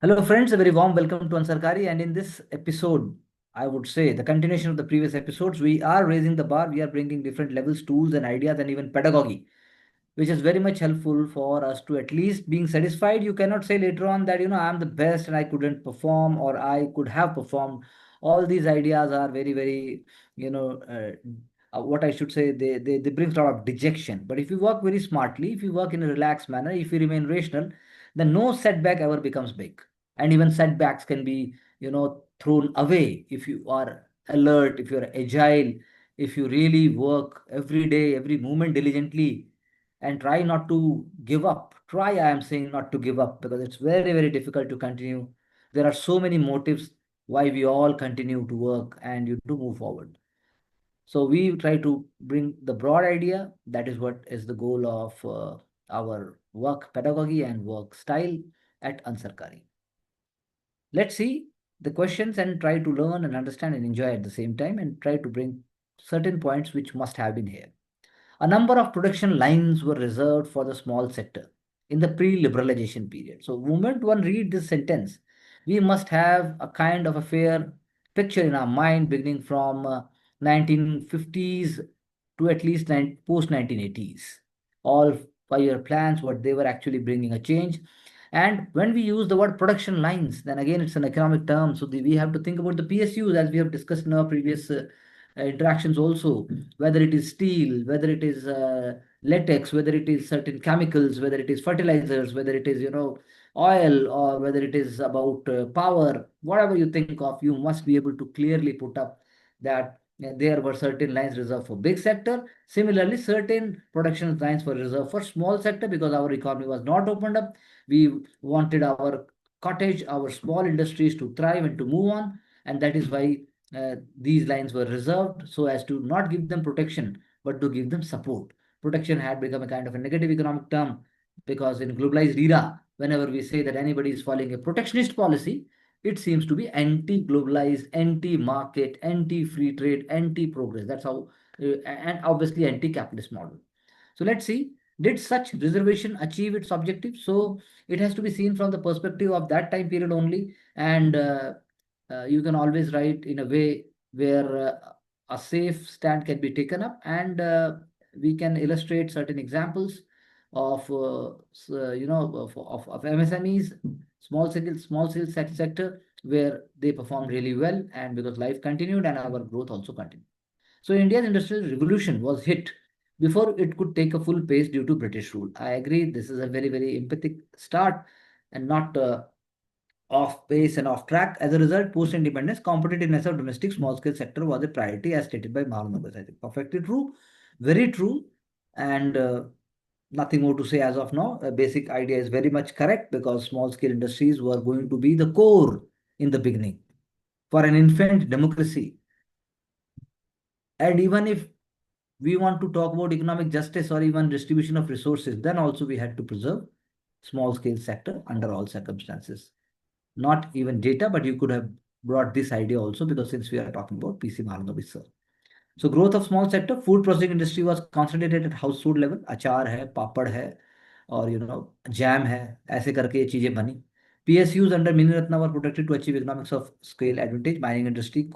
Hello, friends. A very warm welcome to Ansarkari. And in this episode, I would say the continuation of the previous episodes, we are raising the bar. We are bringing different levels, tools, and ideas, and even pedagogy, which is very much helpful for us to at least being satisfied. You cannot say later on that, I'm the best and I couldn't perform or I could have performed. All these ideas are very, very, what I should say, they bring a lot of dejection. But if you work very smartly, if you work in a relaxed manner, if you remain rational, then no setback ever becomes big. And even setbacks can be, thrown away if you are alert, if you're agile, if you really work every day, every moment diligently and try not to give up. Try, I am saying, not to give up because it's very, very difficult to continue. There are so many motives why we all continue to work and you to move forward. So we try to bring the broad idea. That is what is the goal of our work pedagogy and work style at Ansarkari. Let's see the questions and try to learn and understand and enjoy at the same time and try to bring certain points which must have been here. A number of production lines were reserved for the small sector in the pre-liberalization period. So, moment one read this sentence, we must have a kind of a fair picture in our mind beginning from 1950s to at least post 1980s. All 5-year plans, what they were actually bringing a change. And when we use the word production lines, then again it's an economic term. So we have to think about the PSUs as we have discussed in our previous interactions also, whether it is steel, whether it is latex, whether it is certain chemicals, whether it is fertilizers, whether it is, oil, or whether it is about power, whatever you think of, you must be able to clearly put up that there were certain lines reserved for big sector. Similarly, certain production lines were reserved for small sector because our economy was not opened up. We wanted our cottage, our small industries to thrive and to move on. And that is why these lines were reserved so as to not give them protection, but to give them support. Protection had become a kind of a negative economic term because in globalized era, whenever we say that anybody is following a protectionist policy, it seems to be anti-globalized, anti-market, anti-free trade, anti-progress. That's how, and obviously anti-capitalist model. So let's see, did such reservation achieve its objective? So it has to be seen from the perspective of that time period only. And you can always write in a way where a safe stand can be taken up and we can illustrate certain examples of of MSMEs, small scale sector where they performed really well and because life continued and our growth also continued. So India's industrial revolution was hit before it could take a full pace due to British rule. I agree, this is a very, very empathic start and not off base and off track. As a result, post independence, competitiveness of domestic small scale sector was a priority as stated by Mahalanobis. I think perfectly true, very true, and nothing more to say as of now. A basic idea is very much correct because small scale industries were going to be the core in the beginning for an infant democracy. And even if we want to talk about economic justice or even distribution of resources, then also we had to preserve small scale sector under all circumstances. Not even data, but you could have brought this idea also because since we are talking about PC Mahalanobis sir. So growth of small sector, food processing industry was concentrated at household level. अचार है, पापड़ है, और jam है, ऐसे करके ये चीजें बनी. PSUs under Mini Ratna were protected to achieve economics of scale advantage. Mining industry,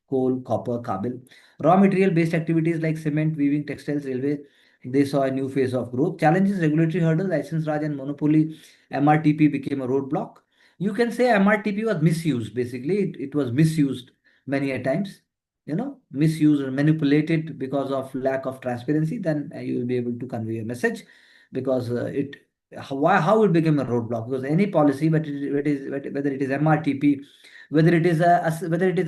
coal, copper, kabil. Raw material based activities like cement, weaving, textiles, railway, they saw a new phase of growth. Challenges, regulatory hurdles, license raj and monopoly, MRTP became a roadblock. You can say MRTP was misused. Basically, it was misused many a times, misused or manipulated because of lack of transparency. Then you will be able to convey a message because it how it became a roadblock because any policy, but whether it is MRTP, whether it is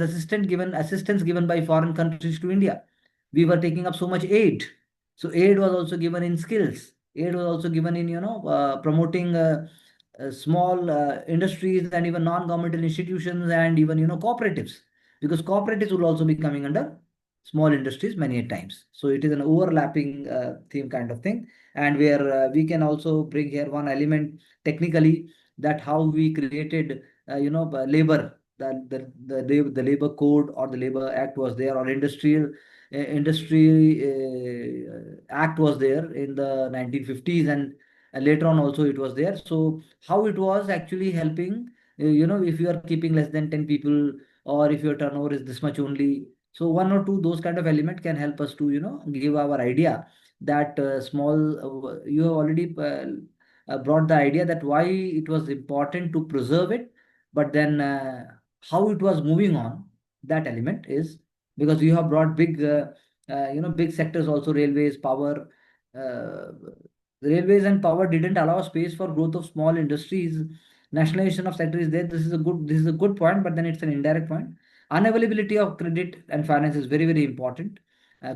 assistance given by foreign countries to India, we were taking up so much aid. So aid was also given in skills. Aid was also given in promoting small industries and even non-governmental institutions and even cooperatives, because cooperatives will also be coming under small industries many a times. So it is an overlapping theme kind of thing, and where we can also bring here one element technically, that how we created labor, the labor code or the labor act was there, or industry act was there in the 1950s, and later on also it was there. So how it was actually helping If you are keeping less than 10 people, or if your turnover is this much only, so one or two those kind of element can help us to give our idea that you have already brought the idea that why it was important to preserve it, but then how it was moving on, that element is because you have brought big sectors also, railways, power. uh, Railways and power didn't allow space for growth of small industries. Nationalization of sector is there. This is a good point, but then it's an indirect point. Unavailability of credit and finance is very, very important.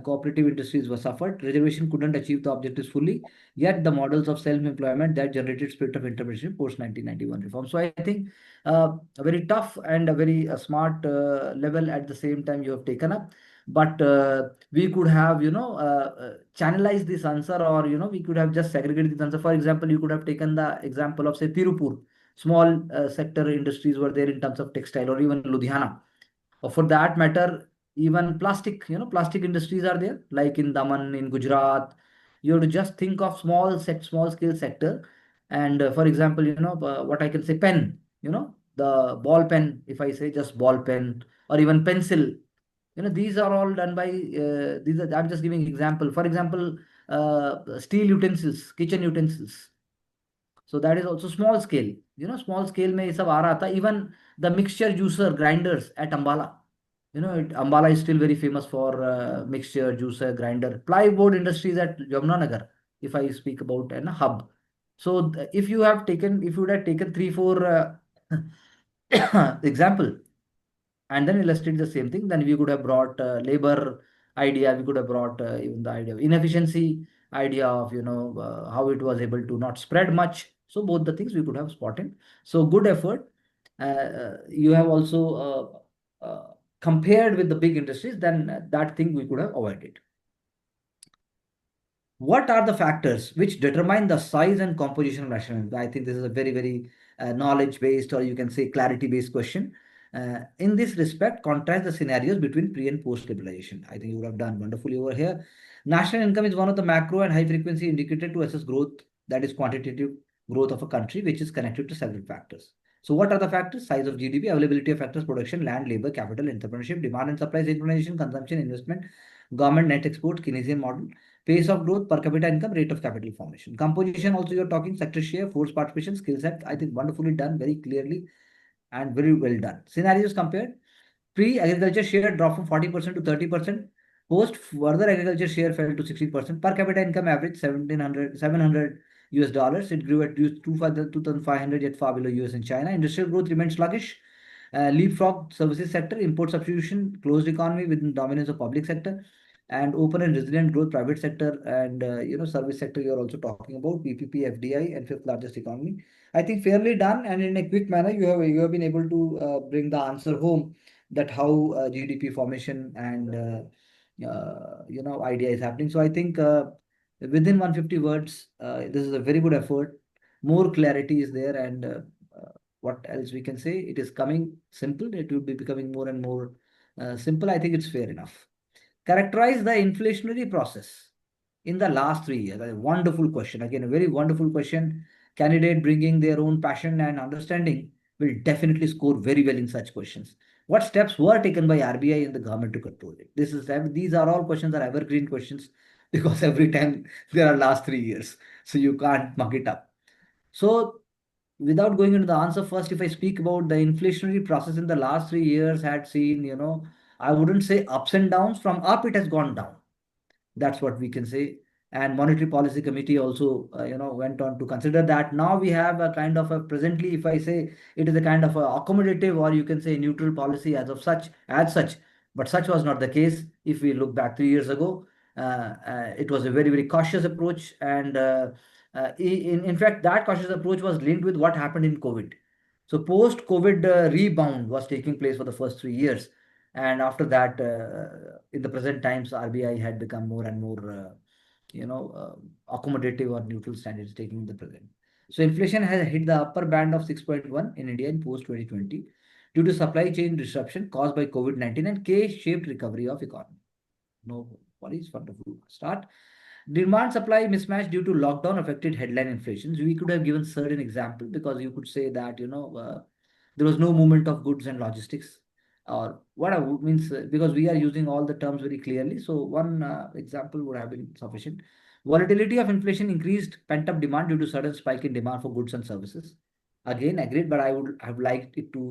Cooperative industries were suffered. Reservation couldn't achieve the objectives fully. Yet the models of self-employment that generated spirit of entrepreneurship post 1991 reform. So I think a very tough and a very smart level at the same time you have taken up. But we could have channelized this answer, or we could have just segregated this answer. For example, you could have taken the example of, say, Tirupur. Small sector industries were there in terms of textile, or even Ludhiana, or for that matter, even plastic industries are there, like in Daman, in Gujarat. You have to just think of small scale sector. And for example, what I can say, pen, the ball pen, if I say just ball pen, or even pencil, these are all done by I'm just giving example. For example, steel utensils, kitchen utensils. So that is also small scale. Small scale में ये सब आ रहा था. Even the mixture juicer grinders at Ambala. Ambala is still very famous for mixture juicer grinder. Plywood industries at Jamnanagar, if I speak about an hub. So if you would have taken three, four example, and then illustrate the same thing, then we could have brought labor idea, we could have brought even the idea of inefficiency, idea of how it was able to not spread much. So both the things we could have spotted. So good effort. You have also compared with the big industries, then that thing we could have avoided. What are the factors which determine the size and composition of national income? I think this is a very, very knowledge based, or you can say clarity based question. In this respect, contrast the scenarios between pre and post liberalization. I think you would have done wonderfully over here. National income is one of the macro and high frequency indicator to assess growth, that is quantitative growth of a country, which is connected to several factors. So, what are the factors? Size of GDP, availability of factors, production, land, labor, capital, entrepreneurship, demand and supply, synchronization, consumption, investment, government net export, Keynesian model, pace of growth, per capita income, rate of capital formation. Composition also you're talking, sector share, force participation, skill set. I think wonderfully done, very clearly and very well done. Scenarios compared. Pre-agriculture share dropped from 40% to 30%. Post further agriculture share fell to 60%. Per capita income average 700 US dollars. It grew at 2,500, yet far below US and China. Industrial growth remained sluggish. Leapfrog services sector, import substitution, closed economy within dominance of public sector, and open and resilient growth private sector, and service sector you're also talking about, PPP, FDI, and fifth largest economy. I think fairly done, and in a quick manner you have been able to bring the answer home, that how GDP formation and idea is happening. So I think within 150 words, this is a very good effort. More clarity is there, and what else we can say? It is coming simple. It will be becoming more and more simple. I think it's fair enough. Characterize the inflationary process in the last 3 years. A wonderful question. Again, a very wonderful question. Candidate bringing their own passion and understanding will definitely score very well in such questions. What steps were taken by RBI and the government to control it? These are all questions are evergreen questions because every time there are last 3 years, so you can't mug it up. So without going into the answer, first, if I speak about the inflationary process in the last 3 years, had seen, I wouldn't say ups and downs. From up, it has gone down. That's what we can say. And Monetary Policy Committee also, went on to consider that. Now we have a kind of a presently, if I say it is a kind of a accommodative, or you can say neutral policy as such. But such was not the case. If we look back 3 years ago, it was a very, very cautious approach. And in fact, that cautious approach was linked with what happened in COVID. So post-COVID rebound was taking place for the first 3 years, and after that, in the present times, RBI had become more and more, accommodative or neutral standards taking the present. So inflation has hit the upper band of 6.1 in India in post 2020 due to supply chain disruption caused by COVID-19 and K-shaped recovery of economy. No worries, wonderful start. Demand supply mismatch due to lockdown affected headline inflation. We could have given certain example, because you could say that There was no movement of goods and logistics. Or what I would means because we are using all the terms very clearly. So one example would have been sufficient. Volatility of inflation increased pent-up demand due to sudden spike in demand for goods and services. Again, agreed, but I would have liked it to,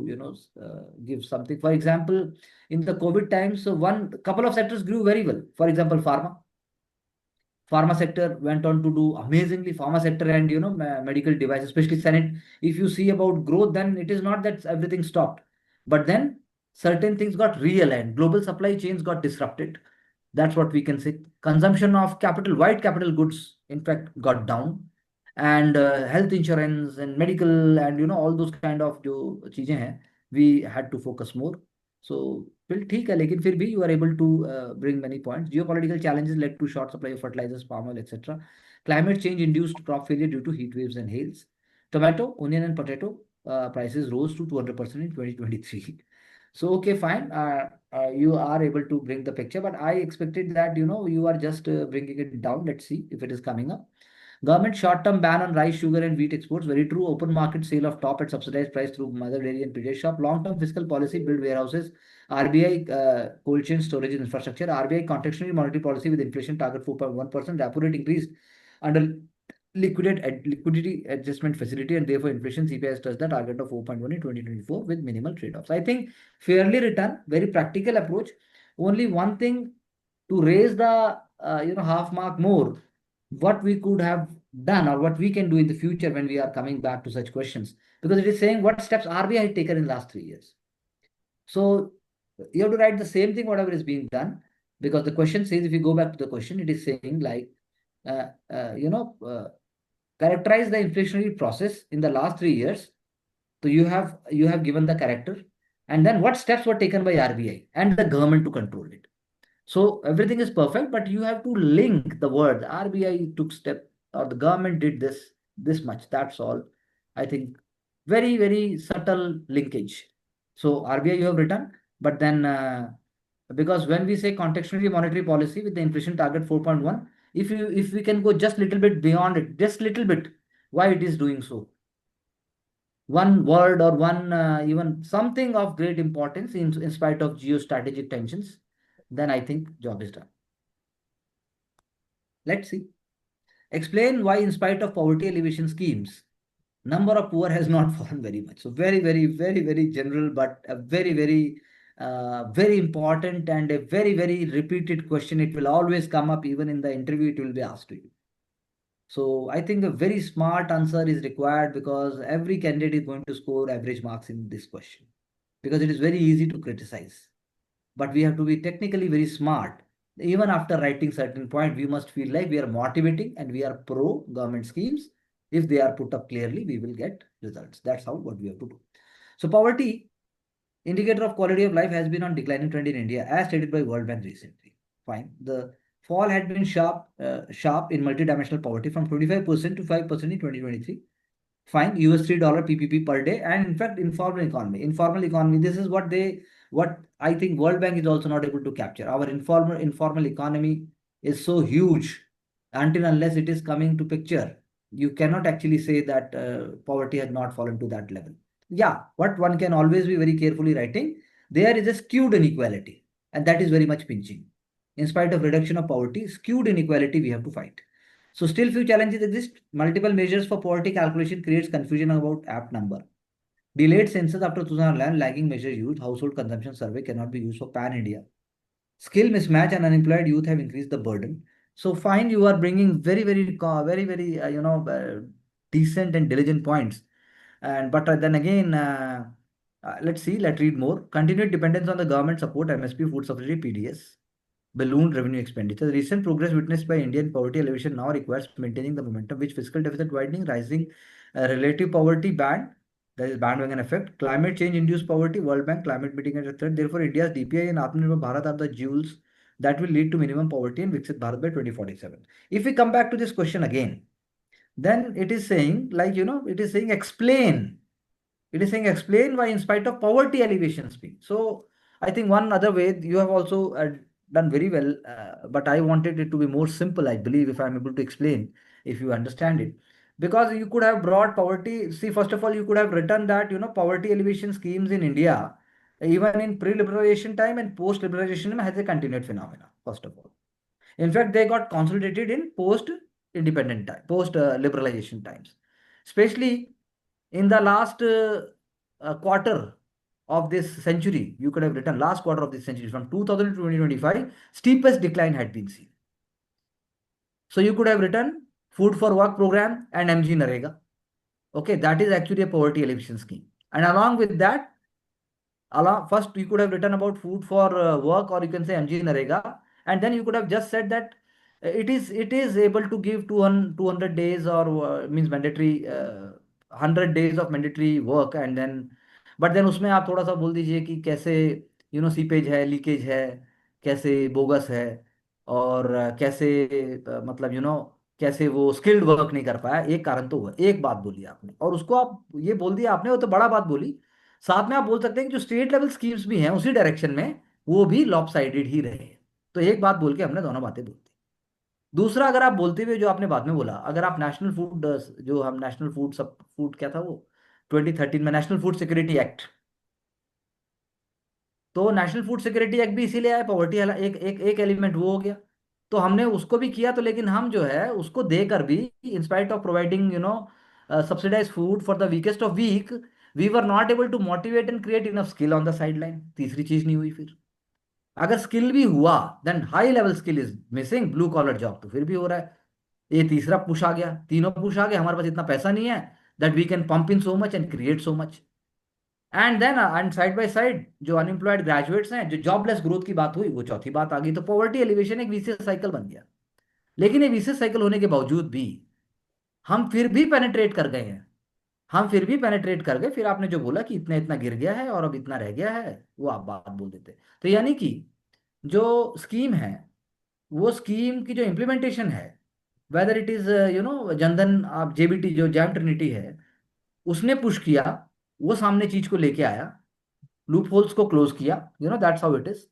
give something. For example, in the COVID times, so one couple of sectors grew very well. For example, pharma sector went on to do amazingly. Pharma sector and medical devices, especially Senate. If you see about growth, then it is not that everything stopped, but then certain things got realigned. Global supply chains got disrupted. That's what we can say. Consumption of capital, white capital goods, in fact, got down, and health insurance and medical and all those kind of जो चीजें हैं, we had to focus more. So फिर ठीक है, लेकिन फिर भी you are able to bring many points. Geopolitical challenges led to short supply of fertilizers, palm oil, etc. Climate change induced crop failure due to heat waves and hails. Tomato, onion, and potato prices rose to 200% in 2023. So okay, fine. You are able to bring the picture, but I expected that you are just bringing it down. Let's see if it is coming up. Government short-term ban on rice, sugar, and wheat exports. Very true. Open market sale of top at subsidized price through mother dairy and PJ shop. Long-term fiscal policy, build warehouses. RBI cold chain storage and infrastructure. RBI contextually monetary policy with inflation target 4.1%. Repo rate increased under liquidity adjustment facility, and therefore inflation CPI has touched the target of 4.1 in 2024 with minimal trade-offs. I think fairly written, very practical approach. Only one thing to raise the half mark more, what we could have done or what we can do in the future when we are coming back to such questions, because it is saying what steps RBI had taken in the last 3 years. So you have to write the same thing whatever is being done, because the question says, if you go back to the question, it is saying like uh, uh, you know uh, characterize the inflationary process in the last 3 years. So you have given the character, and then what steps were taken by RBI and the government to control it. So everything is perfect, but you have to link the word. RBI took step or the government did this much. That's all. I think very, very subtle linkage. So RBI you have written, but then because when we say contextually monetary policy with the inflation target 4.1, if we can go just little bit beyond it, just little bit, why it is doing so? One word or one even something of great importance in spite of geostrategic tensions, then I think job is done. Let's see. Explain why, in spite of poverty alleviation schemes, number of poor has not fallen very much. So very, very, very, very general, but a very, very, very important and a very, very repeated question. It will always come up, even in the interview. It will be asked to you. So I think a very smart answer is required, because every candidate is going to score average marks in this question, because it is very easy to criticize. But we have to be technically very smart. Even after writing certain point, we must feel like we are motivating and we are pro government schemes. If they are put up clearly, we will get results. That's how what we have to do. So poverty, indicator of quality of life, has been on declining trend in India, as stated by World Bank recently. Fine. The fall had been sharp in multidimensional poverty from 25% to 5% in 2023. Fine. US $3 PPP per day, and in fact, informal economy. Informal economy. This is what I think World Bank is also not able to capture. Our informal economy is so huge. Until unless it is coming to picture, you cannot actually say that poverty has not fallen to that level. Yeah, what one can always be very carefully writing, there is a skewed inequality, and that is very much pinching. In spite of reduction of poverty, skewed inequality we have to fight. So still few challenges exist. Multiple measures for poverty calculation creates confusion about apt number. Delayed census after 2011, lagging measure youth, household consumption survey cannot be used for pan India. Skill mismatch and unemployed youth have increased the burden. So fine, you are bringing very, very, very, very, decent and diligent points. And but then again, let's see, let's read more. Continued dependence on the government support, MSP, food subsidy, PDS, balloon revenue expenditure. The recent progress witnessed by India in poverty alleviation now requires maintaining the momentum, which fiscal deficit widening, rising relative poverty band, that is bandwagon effect, climate change induced poverty, World Bank, climate mitigating threat. Therefore, India's DPI and Atmanirbhar Bharat are the jewels that will lead to minimum poverty and Viksit Bharat by 2047. If we come back to this question again, then it is saying, like, it is saying explain. It is saying explain why, in spite of poverty alleviation speak. So I think one other way you have also done very well, but I wanted it to be more simple. I believe if I'm able to explain, if you understand it. Because you could have brought poverty. See, first of all, you could have written that, poverty alleviation schemes in India, even in pre-liberalization time and post-liberalization time, has a continued phenomena, first of all. In fact, they got consolidated in post-independent time, post-liberalization times. Especially in the last quarter of this century, you could have written last quarter of this century, from 2000 to 2025, steepest decline had been seen. So you could have written food for work program and MG Narega. Okay, that is actually a poverty alleviation scheme. And along with that, first you could have written about food for work, or you can say MG Narega, and then you could have just said that it is able to give 200 days, or means mandatory 100 days of mandatory work, and then but then उसमें आप थोड़ा सा बोल दीजिए कि कैसे seepage है, leakage है, कैसे बोगस है, और कैसे मतलब कैसे वो स्किल्ड वर्क नहीं कर पाया। एक कारण तो हुआ, एक बात बोली आपने, और उसको आप ये बोल दिया आपने, वो तो बड़ा बात बोली। साथ में आप बोल सकते हैं कि जो स्टेट लेवल स्कीम्स भी हैं उसी डायरेक्शन में, वो भी लॉपसाइडेड ही रहे हैं। तो एक बात बोल के हमने दोनों बातें बोल दी। दूसरा, अगर आप बोलते हुए जो आपने बाद में बोला, अगर आप नेशनल फूड, जो हम नेशनल फूड, सब फूड क्या था वो, 2013 में नेशनल फूड सिक्योरिटी एक्ट, तो नेशनल फूड सिक्योरिटी एक्ट भी इसीलिए आया, पॉवर्टी एक एक एक एलिमेंट वो हो गया। तो हमने उसको भी किया, तो लेकिन हम जो है उसको देकर भी, inspite of providing subsidise food for the weakest of weak, we were not able to motivate and create enough skill on the side line. तीसरी चीज नहीं हुई फिर। अगर स्किल भी हुआ, then high level skill is missing, blue collar job तो फिर भी हो रहा है। ये तीसरा पुश आ गया, तीनों पुश आ गए, हमारे पास इतना पैसा नहीं है that we can pump in so much and create so much. And then and side by side जो अनएम्प्लॉयड ग्रेजुएट्स हैं, जो जॉबलेस ग्रोथ की बात हुई, वो चौथी बात आ गई। तो पॉवर्टी एलिवेशन एक विशियस साइकिल बन गया। लेकिन ये विशियस साइकिल होने के बावजूद भी हम फिर भी पेनिट्रेट कर गए हैं। हम फिर भी पेनिट्रेट कर गए। फिर आपने जो बोला कि इतना इतना गिर गया है और अब इतना रह गया है, वो आप बात बोल देते। तो यानी कि जो स्कीम है, वो स्कीम की जो इम्प्लीमेंटेशन है, वेदर इट इज जनधन, आप जेबीटी जो जैम ट्रिनिटी है, उसने पुश किया, वो सामने चीज को लेके आया, लूप होल्स को क्लोज किया। That's how it is.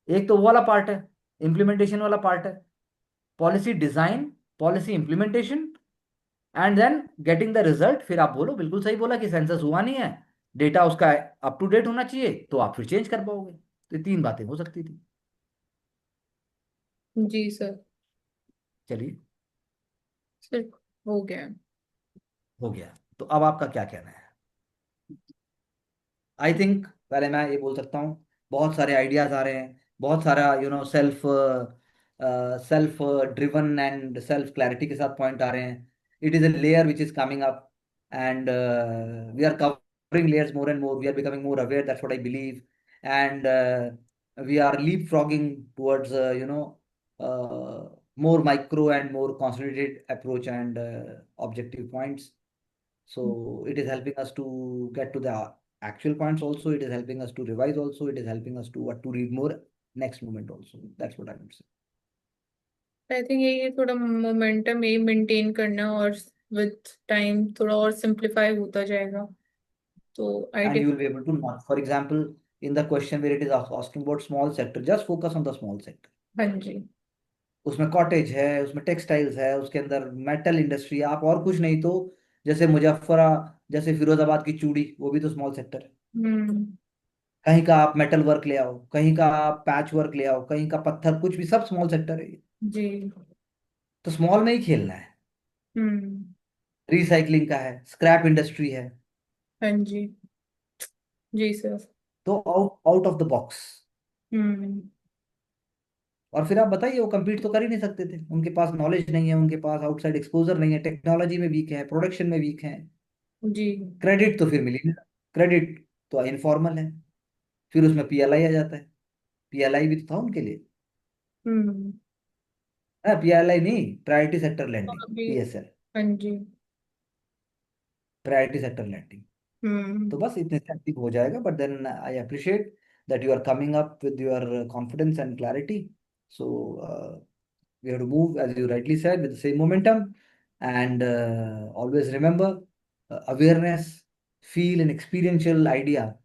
एक तो वो वाला पार्ट है, इम्प्लीमेंटेशन वाला पार्ट है, policy design, policy implementation, and then getting the result. फिर आप बोलो, बिल्कुल सही बोला कि सेंसस हुआ नहीं है, डेटा उसका अप टू डेट होना चाहिए, तो आप फिर चेंज कर पाओगे। तो ये तीन बातें हो सकती थी। जी सर। चलिए, सर, हो गया। हो गया। तो अब आपका क्या कहना है? आई थिंक पहले मैं ये बोल सकता हूँ, बहुत सारे आइडियाज आ रहे हैं, बहुत सारा self driven and self clarity के साथ पॉइंट आ रहे हैं। It is a layer which is coming up, and we are covering layers more and more. We are becoming more aware, that's what I believe. And we are leapfrogging towards more micro and more concentrated approach and objective points. So it is helping us to get to the actual points also. It is helping us to revise also. It is helping us to what to read more next moment also. That's what I would say. I think यही थोड़ा momentum यही maintain करना, और with time थोड़ा और simplify होता जाएगा। तो आई And tick. you will be able to not, for example, in the question where it is asking about small sector, just focus on the small sector. हाँ जी। उसमें कॉटेज है, उसमें टेक्सटाइल्स है, उसके अंदर मेटल इंडस्ट्री है, आप और कुछ नहीं तो जैसे मुजफ्फरा, जैसे फिरोजाबाद की चूड़ी, वो भी तो स्मॉल सेक्टर है। हम्म। कहीं का आप मेटल वर्क ले आओ, कहीं का आप पैच वर्क ले आओ, कहीं का पत्थर, कुछ भी, सब स्मॉल सेक्टर है ये। जी। तो स्मॉल में ही खेलना है। हम्म। रिसाइकलिंग का है, स्क्रैप इंडस्ट्री है। हाँ जी। जी सर। तो out out of the box. Hmm. और फिर आप बताइए, वो compete तो कर ही नहीं सकते थे, उनके पास नॉलेज नहीं है, उनके पास आउटसाइड एक्सपोजर नहीं है, टेक्नोलॉजी में वीक है, प्रोडक्शन में वीक है। जी। क्रेडिट तो फिर मिल ही नहीं रहा। क्रेडिट तो इनफॉर्मल है। फिर उसमें पीएलआई आ जाता है। पीएलआई भी तो था उनके लिए। हम्म। पीएलआई नहीं, प्रायोरिटी सेक्टर लेंडिंग, और भी। पीएसएल, हाँ जी। Priority sector lending. हम्म। तो बस इतने से एक्टिव हो जाएगा, but then I appreciate that you are coming up with your confidence and clarity. So we have to move, as you rightly said, with the same momentum. And always remember, awareness, feel, and experiential idea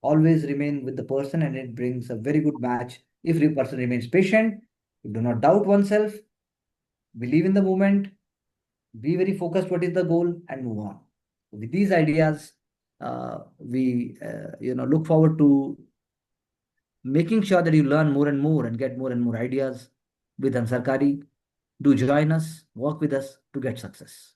always remain with the person, and it brings a very good match if the person remains patient, do not doubt oneself, believe in the moment, Be very focused what is the goal and move on. With these ideas, we look forward to making sure that you learn more and get more and more ideas with Ansarkari. Do join us, work with us to get success.